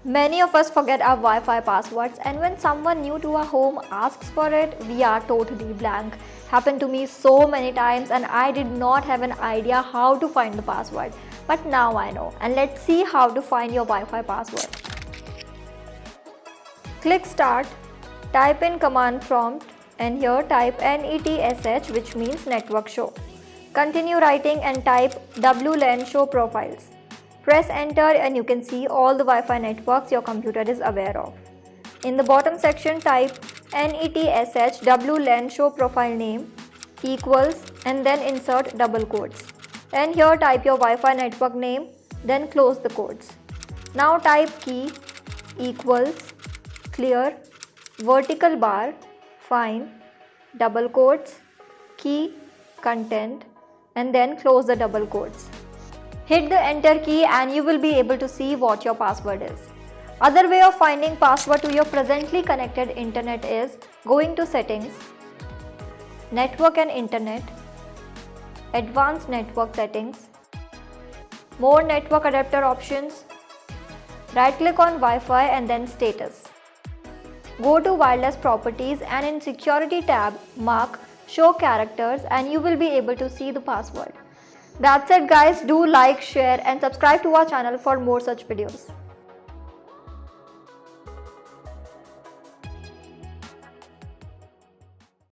Many of us forget our Wi-Fi passwords, and when someone new to our home asks for it, we are totally blank. Happened to me so many times and I did not have an idea how to find the password. But now I know, and let's see how to find your Wi-Fi password. Click Start, type in command prompt and here type NETSH, which means network show. Continue writing and type WLAN show profiles. Press enter and you can see all the Wi-Fi networks your computer is aware of. In the bottom section type NETSH WLAN show profile name equals and then insert double quotes. And here type your Wi-Fi network name, then close the quotes. Now type key equals clear vertical bar fine double quotes key content and then close the double quotes. Hit the enter key and you will be able to see what your password is. Other way of finding password to your presently connected internet is going to settings, network and internet, advanced network settings, more network adapter options, right click on Wi-Fi and then status. Go to wireless properties and in security tab mark show characters and you will be able to see the password. That's it guys, do like, share and subscribe to our channel for more such videos.